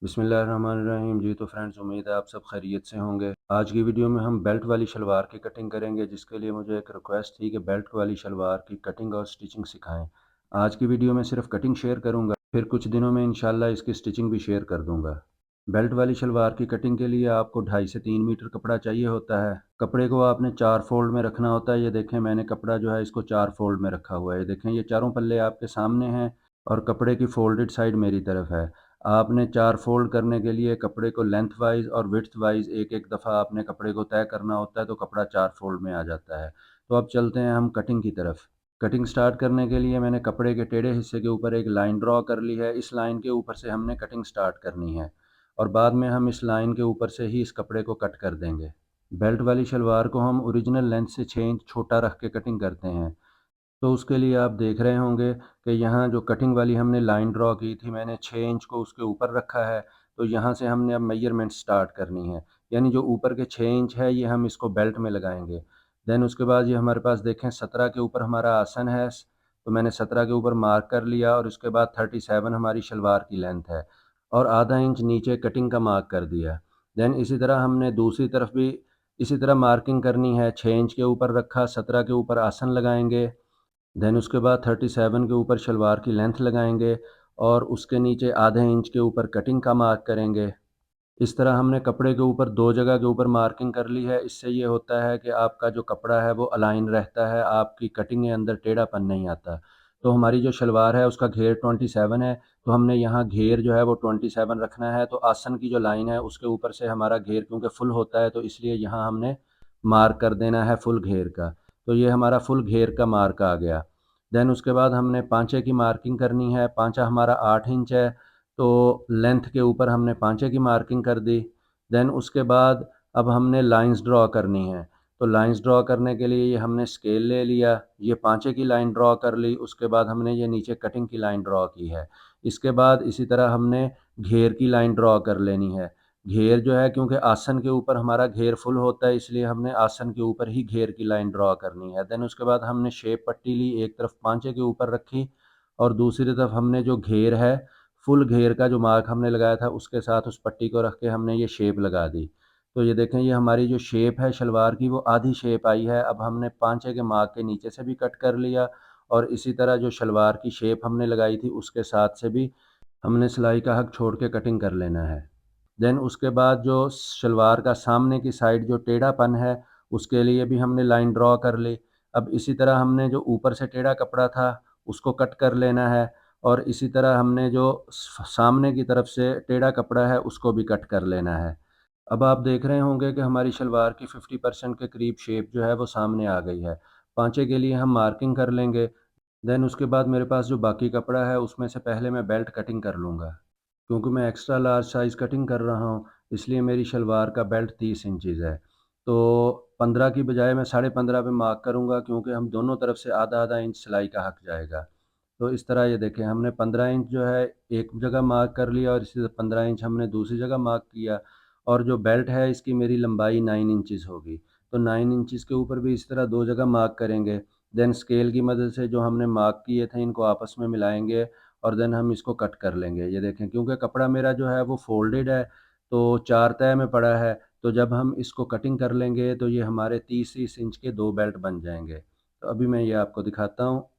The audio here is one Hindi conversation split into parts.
बिस्मिल्लाहिर्रहमानिर्रहीम। जी तो फ्रेंड्स, उम्मीद है आप सब खैरियत से होंगे। आज की वीडियो में हम बेल्ट वाली शलवार की कटिंग करेंगे, जिसके लिए मुझे एक रिक्वेस्ट थी कि बेल्ट वाली शलवार की कटिंग और स्टिचिंग सिखाएं। आज की वीडियो में सिर्फ कटिंग शेयर करूंगा, फिर कुछ दिनों में इंशाल्लाह इसकी स्टिचिंग भी शेयर कर दूंगा। बेल्ट वाली शलवार की कटिंग के लिए आपको 2.5 से 3 मीटर कपड़ा चाहिए होता है। कपड़े को आपने 4 फोल्ड में रखना होता है। ये देखें, मैंने कपड़ा जो है इसको 4 फोल्ड में रखा हुआ है। ये देखें, ये चारों पल्ले आपके सामने हैं और कपड़े की फोल्डेड साइड मेरी तरफ है। आपने 4 फ़ोल्ड करने के लिए कपड़े को लेंथ वाइज़ और विड्थ वाइज़ एक-एक दफ़ा आपने कपड़े को तय करना होता है, तो कपड़ा 4 फ़ोल्ड में आ जाता है। तो अब चलते हैं हम कटिंग की तरफ। कटिंग स्टार्ट करने के लिए मैंने कपड़े के टेढ़े हिस्से के ऊपर एक लाइन ड्रॉ कर ली है। इस लाइन के ऊपर से हमने कटिंग स्टार्ट करनी है और बाद में हम इस लाइन के ऊपर से ही इस कपड़े को कट कर देंगे। बेल्ट वाली शलवार को हम ओरिजिनल लेंथ से 6 इंच छोटा रख के कटिंग करते हैं। तो उसके लिए आप देख रहे होंगे कि यहाँ जो कटिंग वाली हमने लाइन ड्रॉ की थी, मैंने 6 इंच को उसके ऊपर रखा है। तो यहाँ से हमने अब मेज़रमेंट स्टार्ट करनी है। यानी जो ऊपर के 6 इंच है, ये हम इसको बेल्ट में लगाएँगे। देन उसके बाद ये हमारे पास देखें 17 के ऊपर हमारा आसन है। तो मैंने 17 के ऊपर मार्क कर लिया और उसके बाद 37 हमारी शलवार की लेंथ है और आधा इंच नीचे कटिंग का मार्क कर दिया। देन इसी तरह हमने दूसरी तरफ भी इसी तरह मार्किंग करनी है। 6 इंच के ऊपर रखा, 17 के ऊपर आसन लगाएँगे। देन उसके बाद 37 के ऊपर शलवार की लेंथ लगाएंगे और उसके नीचे आधे इंच के ऊपर कटिंग का मार्क करेंगे। इस तरह हमने कपड़े के ऊपर 2 जगह के ऊपर मार्किंग कर ली है। इससे ये होता है कि आपका जो कपड़ा है वो अलाइन रहता है, आपकी कटिंग के अंदर टेढ़ापन नहीं आता। तो हमारी जो शलवार है उसका घेर 27 है, तो हमने यहाँ घेर जो है वो 27 रखना है। तो आसन की जो लाइन है उसके ऊपर से हमारा घेर क्योंकि फुल होता है, तो इसलिए यहाँ हमने मार्क कर देना है फुल घेर का। तो ये हमारा फुल घेर का मार्क आ गया। देन उसके बाद हमने पाँचे की मार्किंग करनी है। पाँचा हमारा 8 इंच है, तो लेंथ के ऊपर हमने पाँचे की मार्किंग कर दी। देन उसके बाद अब हमने लाइंस ड्रॉ करनी है। तो लाइंस ड्रॉ करने के लिए ये हमने स्केल ले लिया, ये पाँचे की लाइन ड्रॉ कर ली। उसके बाद हमने ये नीचे कटिंग की लाइन ड्रॉ की है। इसके बाद इसी तरह हमने घेर की लाइन ड्रॉ कर लेनी है। घेर जो है, क्योंकि आसन के ऊपर हमारा घेर फुल होता है, इसलिए हमने आसन के ऊपर ही घेर की लाइन ड्रॉ करनी है। देन उसके बाद हमने शेप पट्टी ली, एक तरफ पाँचे के ऊपर रखी और दूसरी तरफ हमने जो घेर है, फुल घेर का जो मार्क हमने लगाया था उसके साथ उस पट्टी को रख के हमने ये शेप लगा दी। तो ये देखें, ये हमारी जो शेप है शलवार की वो आधी शेप आई है। अब हमने पाँचे के मार्क के नीचे से भी कट कर लिया और इसी तरह जो शलवार की शेप हमने लगाई थी उसके साथ से भी हमने सिलाई का हक छोड़ के कटिंग कर लेना है। देन उसके बाद जो शलवार का सामने की साइड जो टेढ़ापन है, उसके लिए भी हमने लाइन ड्रॉ कर ली। अब इसी तरह हमने जो ऊपर से टेढ़ा कपड़ा था उसको कट कर लेना है और इसी तरह हमने जो सामने की तरफ से टेढ़ा कपड़ा है उसको भी कट कर लेना है। अब आप देख रहे होंगे कि हमारी शलवार की 50% के करीब शेप जो है वो सामने आ गई है। पाँचे के लिए हम मार्किंग कर लेंगे। देन उसके बाद मेरे पास जो बाकी कपड़ा है उसमें से पहले मैं बेल्ट कटिंग कर लूँगा। क्योंकि मैं एक्स्ट्रा लार्ज साइज़ कटिंग कर रहा हूँ, इसलिए मेरी शलवार का बेल्ट 30 इंचज़ है। तो 15 की बजाय मैं 15.5 पे मार्क करूँगा, क्योंकि हम दोनों तरफ से आधा-आधा इंच सिलाई का हक जाएगा। तो इस तरह ये देखें, हमने 15 इंच जो है एक जगह मार्क कर लिया और इसी तरह 15 इंच हमने दूसरी जगह मार्क किया और जो बेल्ट है इसकी मेरी लंबाई 9 इंचज़ होगी। तो 9 इंचज़ के ऊपर भी इस तरह 2 जगह मार्क करेंगे। देन स्केल की मदद से जो हमने मार्क किए थे इनको आपस में मिलाएँगे और देन हम इसको कट कर लेंगे। ये देखें, क्योंकि कपड़ा मेरा जो है वो फ़ोल्डेड है, तो 4 तह में पड़ा है, तो जब हम इसको कटिंग कर लेंगे तो ये हमारे 30-30 इंच के 2 बेल्ट बन जाएँगे। तो अभी मैं ये आपको दिखाता हूँ।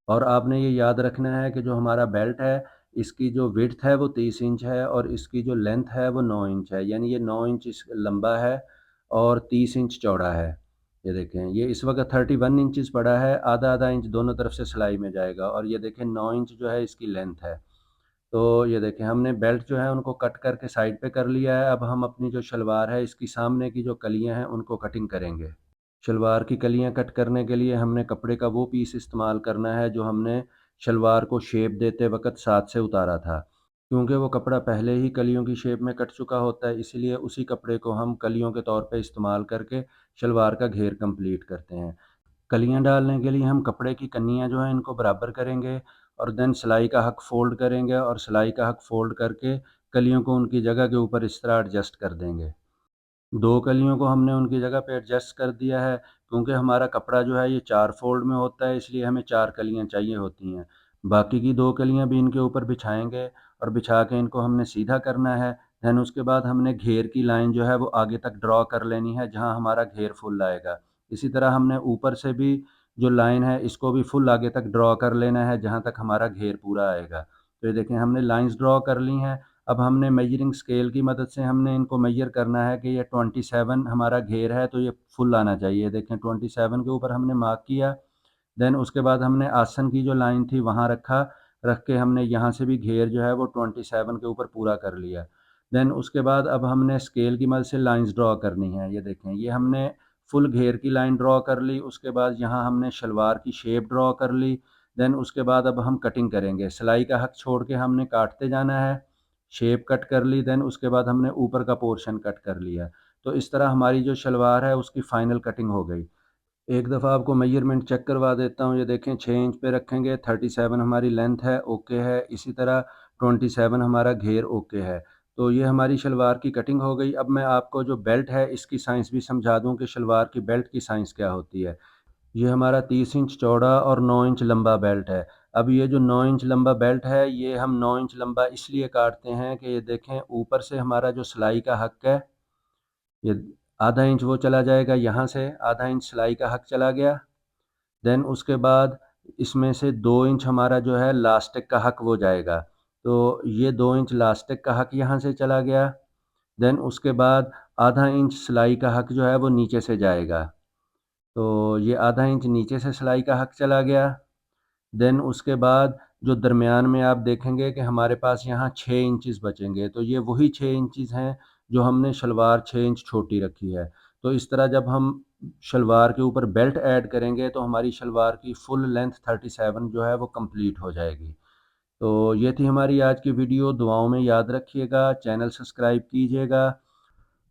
और आपने ये याद रखना है कि जो हमारा बेल्ट है, इसकी जो विड्थ है वो 30 इंच है और इसकी जो लेंथ है वो 9 इंच है। यानी ये 9 इंच लंबा है और 30 इंच चौड़ा है। ये देखें, ये इस वक़्त 31 इंचेस पड़ा है, आधा-आधा इंच दोनों तरफ से सिलाई में जाएगा और ये देखें 9 इंच जो है इसकी लेंथ है। तो ये देखें, हमने बेल्ट जो है उनको कट करके साइड पे कर लिया है। अब हम अपनी जो शलवार है इसकी सामने की जो कलियाँ हैं उनको कटिंग करेंगे। शलवार की कलियाँ कट करने के लिए हमने कपड़े का वो पीस इस्तेमाल करना है जो हमने शलवार को शेप देते वक़्त साथ से उतारा था। क्योंकि वो कपड़ा पहले ही कलियों की शेप में कट चुका होता है, इसीलिए उसी कपड़े को हम कलियों के तौर पे इस्तेमाल करके शलवार का घेर कंप्लीट करते हैं। कलियाँ डालने के लिए हम कपड़े की कन्नियाँ जो हैं इनको बराबर करेंगे और देन सिलाई का हक फ़ोल्ड करेंगे और सिलाई का हक फ़ोल्ड करके कलियों को उनकी जगह के ऊपर इस तरह एडजस्ट कर देंगे। 2 कलियों को हमने उनकी जगह पे एडजस्ट कर दिया है, क्योंकि हमारा कपड़ा जो है ये 4 फ़ोल्ड में होता है, इसलिए हमें 4 कलियाँ चाहिए होती हैं। बाकी की 2 कलियाँ भी इनके ऊपर बिछाएँगे और बिछा के इनको हमने सीधा करना है। दैन उसके बाद हमने घेर की लाइन जो है वो आगे तक ड्रॉ कर लेनी है जहाँ हमारा घेर फुल आएगा। इसी तरह हमने ऊपर से भी जो लाइन है इसको भी फुल आगे तक ड्रॉ कर लेना है जहाँ तक हमारा घेर पूरा आएगा। तो ये देखें हमने लाइंस ड्रॉ कर ली हैं। अब हमने मेजरिंग स्केल की मदद से हमने इनको मेजर करना है कि ये 27 हमारा घेर है तो ये फुल आना चाहिए। देखें 27 के ऊपर हमने मार्क किया। देन उसके बाद हमने आसन की जो लाइन थी वहाँ रखा, रख के हमने यहाँ से भी घेर जो है वो 27 के ऊपर पूरा कर लिया। देन उसके बाद अब हमने स्केल की मदद से लाइंस ड्रॉ करनी है। ये देखें ये हमने फुल घेर की लाइन ड्रॉ कर ली। उसके बाद यहाँ हमने शलवार की शेप ड्रॉ कर ली। देन उसके बाद अब हम कटिंग करेंगे। सिलाई का हक छोड़ के हमने काटते जाना है। शेप कट कर ली। देन उसके बाद हमने ऊपर का पोर्शन कट कर लिया। तो इस तरह हमारी जो शलवार है उसकी फ़ाइनल कटिंग हो गई। एक दफ़ा आपको मेजरमेंट चेक करवा देता हूँ। ये देखें 6 इंच पे रखेंगे, 37 हमारी लेंथ है, ओके है। इसी तरह 27 हमारा घेर ओके है। तो ये हमारी शलवार की कटिंग हो गई। अब मैं आपको जो बेल्ट है इसकी साइज़ भी समझा दूँ कि शलवार की बेल्ट की साइज़ क्या होती है। ये हमारा 30 इंच चौड़ा और 9 इंच लंबा बेल्ट है। अब ये जो 9 इंच लंबा बेल्ट है ये हम 9 इंच लंबा इसलिए काटते हैं कि ये देखें ऊपर से हमारा जो सिलाई का हक है ये आधा इंच वो चला जाएगा, यहाँ से आधा इंच सिलाई का हक चला गया। देन उसके बाद इसमें से 2 इंच हमारा जो है लास्टिक का हक वो जाएगा। तो ये 2 इंच लास्टिक का हक यहाँ से चला गया। देन उसके बाद आधा इंच सिलाई का हक जो है वो नीचे से जाएगा। तो ये आधा इंच नीचे से सिलाई का हक चला गया। देन उसके बाद जो दरमियान में आप देखेंगे कि हमारे पास यहाँ 6 इंचेस बचेंगे। तो ये वही 6 इंचेस हैं जो हमने शलवार 6 इंच छोटी रखी है। तो इस तरह जब हम शलवार के ऊपर बेल्ट ऐड करेंगे तो हमारी शलवार की फुल लेंथ 37 जो है वो कंप्लीट हो जाएगी। तो ये थी हमारी आज की वीडियो। दुआओं में याद रखिएगा, चैनल सब्सक्राइब कीजिएगा,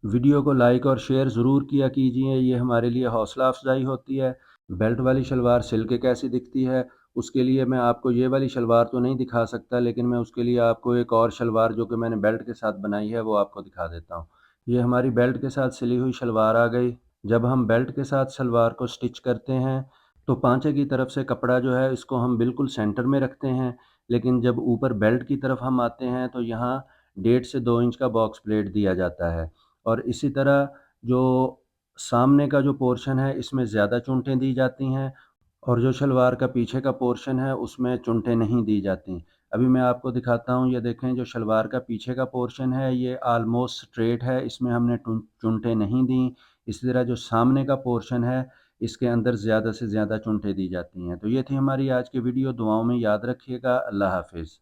वीडियो को लाइक और शेयर ज़रूर किया कीजिए, ये हमारे लिए हौसला अफजाई होती है। बेल्ट वाली शलवार सिल के कैसी दिखती है उसके लिए मैं आपको ये वाली शलवार तो नहीं दिखा सकता, लेकिन मैं उसके लिए आपको एक और शलवार जो कि मैंने बेल्ट के साथ बनाई है वो आपको दिखा देता हूँ। ये हमारी बेल्ट के साथ सिली हुई शलवार आ गई। जब हम बेल्ट के साथ शलवार को स्टिच करते हैं तो पांचे की तरफ से कपड़ा जो है इसको हम बिल्कुल सेंटर में रखते हैं, लेकिन जब ऊपर बेल्ट की तरफ हम आते हैं तो यहाँ 1.5 से 2 इंच का बॉक्स प्लेट दिया जाता है। और इसी तरह जो सामने का जो पोर्शन है इसमें ज़्यादा चुनटें दी जाती हैं और जो शलवार का पीछे का पोर्शन है उसमें चुनटें नहीं दी जाती। अभी मैं आपको दिखाता हूँ। ये देखें जो शलवार का पीछे का पोर्शन है ये ऑलमोस्ट स्ट्रेट है, इसमें हमने चुनटें नहीं दी। इसी तरह जो सामने का पोर्शन है इसके अंदर ज़्यादा से ज़्यादा चुनटें दी जाती हैं। तो ये थी हमारी आज की वीडियो। दुआओं में याद रखिएगा। अल्लाह हाफिज़।